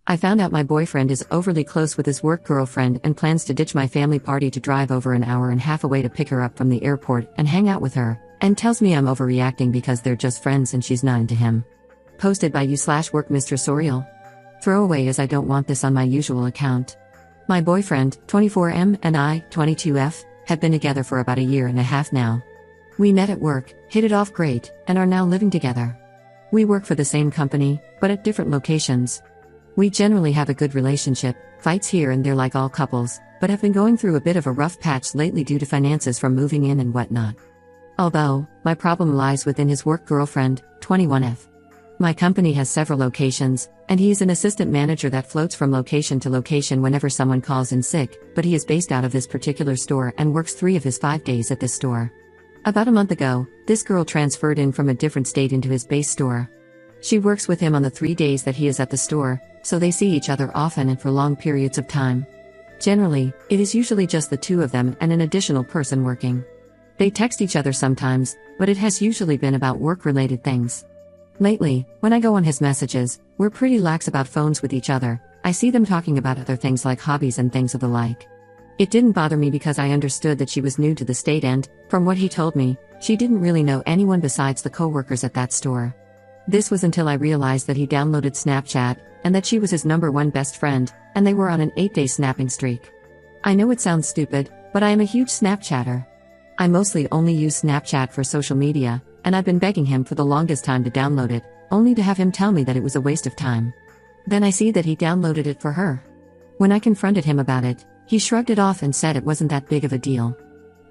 I found out my boyfriend is overly close with his work girlfriend and plans to ditch my family party to drive over an hour and a half away to pick her up from the airport and hang out with her, and tells me I'm overreacting because they're just friends and she's not into him. Posted by you/work Mr. Sorial. Throwaway, as I don't want this on my usual account. My boyfriend, 24M, and I, 22F, have been together for about a year and a half now. We met at work, hit it off great, and are now living together. We work for the same company, but at different locations. We generally have a good relationship, fights here and there like all couples, but have been going through a bit of a rough patch lately due to finances from moving in and whatnot. Although, my problem lies within his work girlfriend, 21F. My company has several locations, and he is an assistant manager that floats from location to location whenever someone calls in sick, but he is based out of this particular store and works 3 of his 5 days at this store. About a month ago, this girl transferred in from a different state into his base store. She works with him on the 3 days that he is at the store, so they see each other often and for long periods of time. Generally, it is usually just the 2 of them and an additional person working. They text each other sometimes, but it has usually been about work-related things. Lately, when I go on his messages, we're pretty lax about phones with each other. I see them talking about other things like hobbies and things of the like. It didn't bother me because I understood that she was new to the state and, from what he told me, she didn't really know anyone besides the co-workers at that store. This was until I realized that he downloaded Snapchat, and that she was his #1 best friend, and they were on an 8-day snapping streak. I know it sounds stupid, but I am a huge Snapchatter. I mostly only use Snapchat for social media, and I've been begging him for the longest time to download it, only to have him tell me that it was a waste of time. Then I see that he downloaded it for her. When I confronted him about it, he shrugged it off and said it wasn't that big of a deal.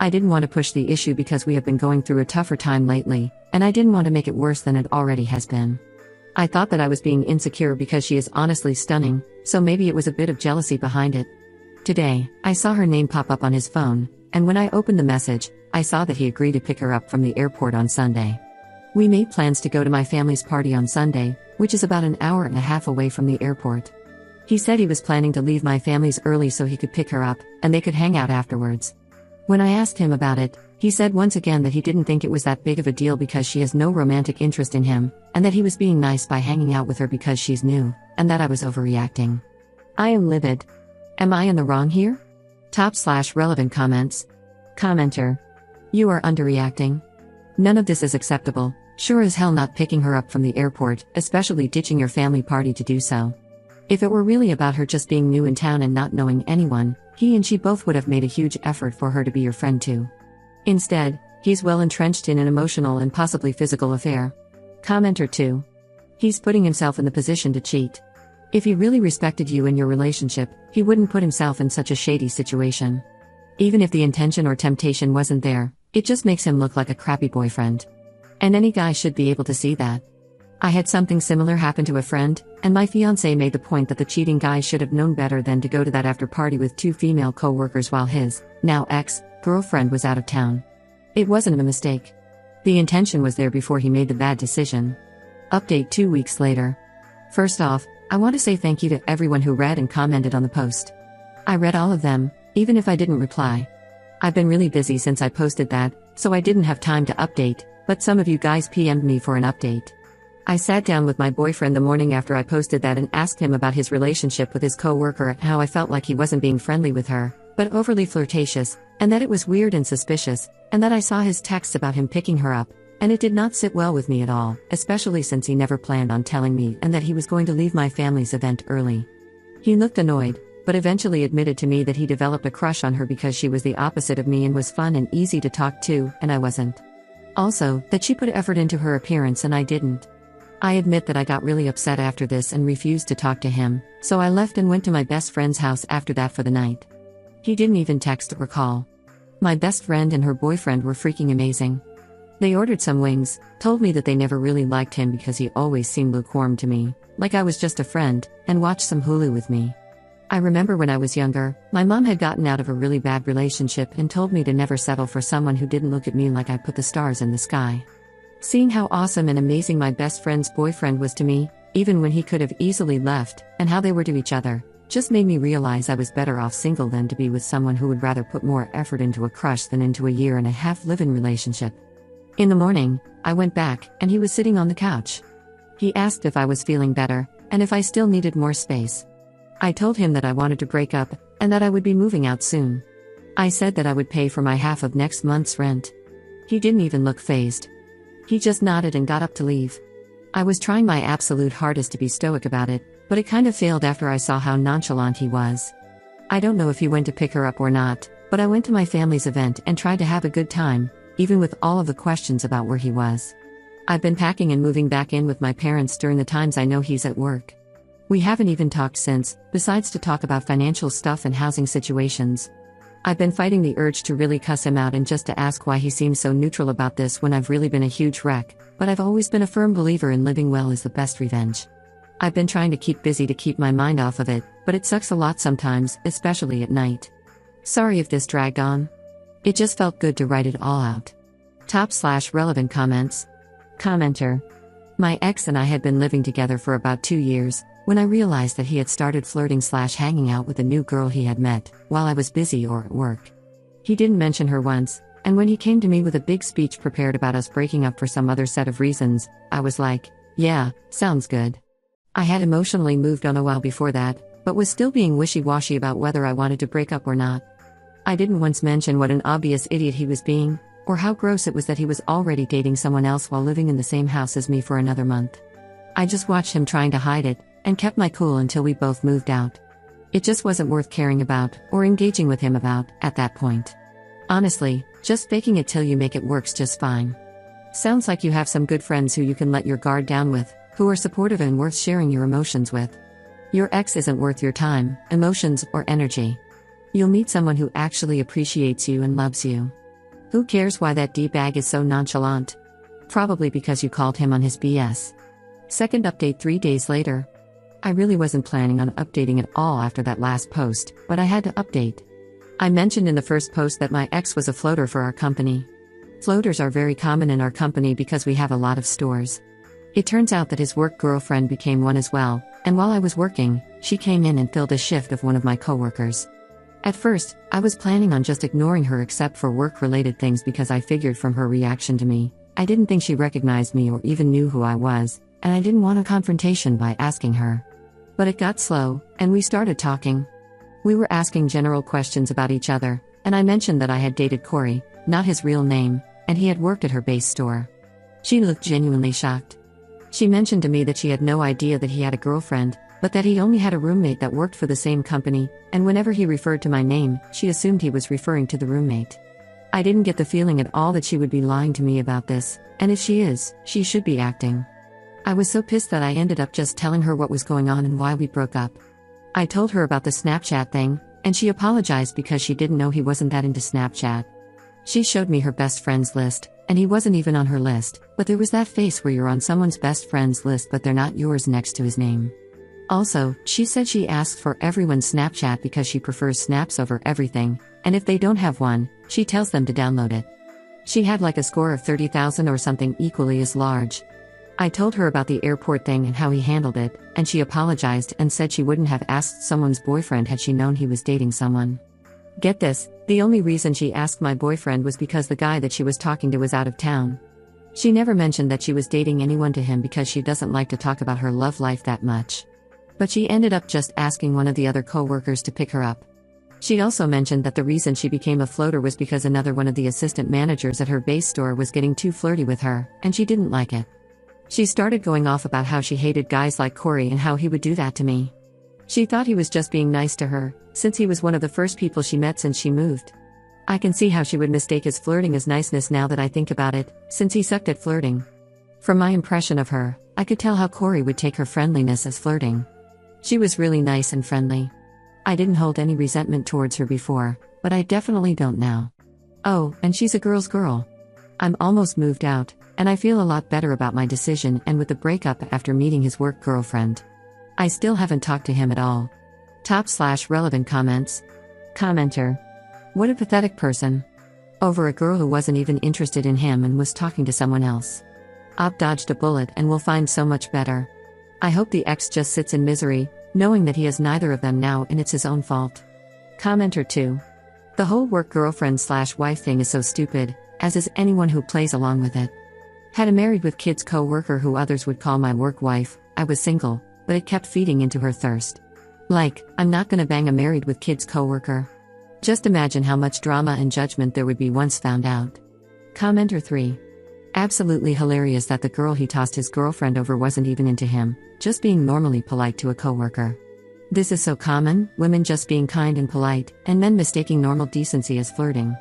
I didn't want to push the issue because we have been going through a tougher time lately, and I didn't want to make it worse than it already has been. I thought that I was being insecure because she is honestly stunning, so maybe it was a bit of jealousy behind it. Today, I saw her name pop up on his phone, and when I opened the message, I saw that he agreed to pick her up from the airport on Sunday. We made plans to go to my family's party on Sunday, which is about an hour and a half away from the airport. He said he was planning to leave my family's early so he could pick her up, and they could hang out afterwards. When I asked him about it, he said once again that he didn't think it was that big of a deal because she has no romantic interest in him, and that he was being nice by hanging out with her because she's new, and that I was overreacting. I am livid. Am I in the wrong here? Top/relevant comments. Commenter. You are underreacting. None of this is acceptable, sure as hell not picking her up from the airport, especially ditching your family party to do so. If it were really about her just being new in town and not knowing anyone, he and she both would have made a huge effort for her to be your friend too. Instead, he's well entrenched in an emotional and possibly physical affair. Commenter 2. He's putting himself in the position to cheat. If he really respected you and your relationship, he wouldn't put himself in such a shady situation. Even if the intention or temptation wasn't there, it just makes him look like a crappy boyfriend. And any guy should be able to see that. I had something similar happen to a friend, and my fiancé made the point that the cheating guy should have known better than to go to that after party with 2 female co-workers while his, now ex-girlfriend was out of town. It wasn't a mistake. The intention was there before he made the bad decision. Update 2 weeks later. First off, I want to say thank you to everyone who read and commented on the post. I read all of them, even if I didn't reply. I've been really busy since I posted that, so I didn't have time to update, but some of you guys PM'd me for an update. I sat down with my boyfriend the morning after I posted that and asked him about his relationship with his co-worker and how I felt like he wasn't being friendly with her, but overly flirtatious, and that it was weird and suspicious, and that I saw his texts about him picking her up, and it did not sit well with me at all, especially since he never planned on telling me and that he was going to leave my family's event early. He looked annoyed, but eventually admitted to me that he developed a crush on her because she was the opposite of me and was fun and easy to talk to, and I wasn't. Also, that she put effort into her appearance and I didn't. I admit that I got really upset after this and refused to talk to him, so I left and went to my best friend's house after that for the night. He didn't even text or call. My best friend and her boyfriend were freaking amazing. They ordered some wings, told me that they never really liked him because he always seemed lukewarm to me, like I was just a friend, and watched some Hulu with me. I remember when I was younger, my mom had gotten out of a really bad relationship and told me to never settle for someone who didn't look at me like I put the stars in the sky. Seeing how awesome and amazing my best friend's boyfriend was to me, even when he could have easily left, and how they were to each other, just made me realize I was better off single than to be with someone who would rather put more effort into a crush than into a year-and-a-half live-in relationship. In the morning, I went back, and he was sitting on the couch. He asked if I was feeling better, and if I still needed more space. I told him that I wanted to break up, and that I would be moving out soon. I said that I would pay for my half of next month's rent. He didn't even look fazed. He just nodded and got up to leave. I was trying my absolute hardest to be stoic about it, but it kind of failed after I saw how nonchalant he was. I don't know if he went to pick her up or not, but I went to my family's event and tried to have a good time, even with all of the questions about where he was. I've been packing and moving back in with my parents during the times I know he's at work. We haven't even talked since, besides to talk about financial stuff and housing situations. I've been fighting the urge to really cuss him out and just to ask why he seems so neutral about this when I've really been a huge wreck, but I've always been a firm believer in living well is the best revenge. I've been trying to keep busy to keep my mind off of it, but it sucks a lot sometimes, especially at night. Sorry if this dragged on. It just felt good to write it all out. Top/relevant comments. Commenter. My ex and I had been living together for about 2 years, when I realized that he had started flirting/hanging out with a new girl he had met, while I was busy or at work. He didn't mention her once, and when he came to me with a big speech prepared about us breaking up for some other set of reasons, I was like, yeah, sounds good. I had emotionally moved on a while before that, but was still being wishy-washy about whether I wanted to break up or not. I didn't once mention what an obvious idiot he was being, or how gross it was that he was already dating someone else while living in the same house as me for another month. I just watched him trying to hide it, and kept my cool until we both moved out. It just wasn't worth caring about, or engaging with him about, at that point. Honestly, just faking it till you make it works just fine. Sounds like you have some good friends who you can let your guard down with, who are supportive and worth sharing your emotions with. Your ex isn't worth your time, emotions, or energy. You'll meet someone who actually appreciates you and loves you. Who cares why that D-bag is so nonchalant? Probably because you called him on his BS. Second update 3 days later. I really wasn't planning on updating at all after that last post, but I had to update. I mentioned in the first post that my ex was a floater for our company. Floaters are very common in our company because we have a lot of stores. It turns out that his work girlfriend became one as well, and while I was working, she came in and filled a shift of one of my coworkers. At first, I was planning on just ignoring her except for work-related things because I figured from her reaction to me, I didn't think she recognized me or even knew who I was, and I didn't want a confrontation by asking her. But it got slow, and we started talking. We were asking general questions about each other, and I mentioned that I had dated Corey, not his real name, and he had worked at her base store. She looked genuinely shocked. She mentioned to me that she had no idea that he had a girlfriend, but that he only had a roommate that worked for the same company, and whenever he referred to my name, she assumed he was referring to the roommate. I didn't get the feeling at all that she would be lying to me about this, and if she is, she should be acting. I was so pissed that I ended up just telling her what was going on and why we broke up. I told her about the Snapchat thing, and she apologized because she didn't know he wasn't that into Snapchat. She showed me her best friends list, and he wasn't even on her list, but there was that face where you're on someone's best friends list but they're not yours next to his name. Also, she said she asked for everyone's Snapchat because she prefers snaps over everything, and if they don't have one, she tells them to download it. She had like a score of 30,000 or something equally as large. I told her about the airport thing and how he handled it, and she apologized and said she wouldn't have asked someone's boyfriend had she known he was dating someone. Get this, the only reason she asked my boyfriend was because the guy that she was talking to was out of town. She never mentioned that she was dating anyone to him because she doesn't like to talk about her love life that much. But she ended up just asking one of the other co-workers to pick her up. She also mentioned that the reason she became a floater was because another one of the assistant managers at her base store was getting too flirty with her, and she didn't like it. She started going off about how she hated guys like Corey and how he would do that to me. She thought he was just being nice to her, since he was one of the first people she met since she moved. I can see how she would mistake his flirting as niceness now that I think about it, since he sucked at flirting. From my impression of her, I could tell how Corey would take her friendliness as flirting. She was really nice and friendly. I didn't hold any resentment towards her before, but I definitely don't now. Oh, and she's a girl's girl. I'm almost moved out, and I feel a lot better about my decision and with the breakup after meeting his work girlfriend. I still haven't talked to him at all. Top/relevant comments. Commenter. What a pathetic person. Over a girl who wasn't even interested in him and was talking to someone else. Op dodged a bullet and will find so much better. I hope the ex just sits in misery, knowing that he has neither of them now and it's his own fault. Commenter 2. The whole work girlfriend/wife thing is so stupid, as is anyone who plays along with it. Had a married with kids co-worker who others would call my work wife, I was single, but it kept feeding into her thirst. Like, I'm not gonna bang a married with kids coworker. Just imagine how much drama and judgment there would be once found out. Commenter 3. Absolutely hilarious that the girl he tossed his girlfriend over wasn't even into him, just being normally polite to a coworker. This is so common, women just being kind and polite, and men mistaking normal decency as flirting.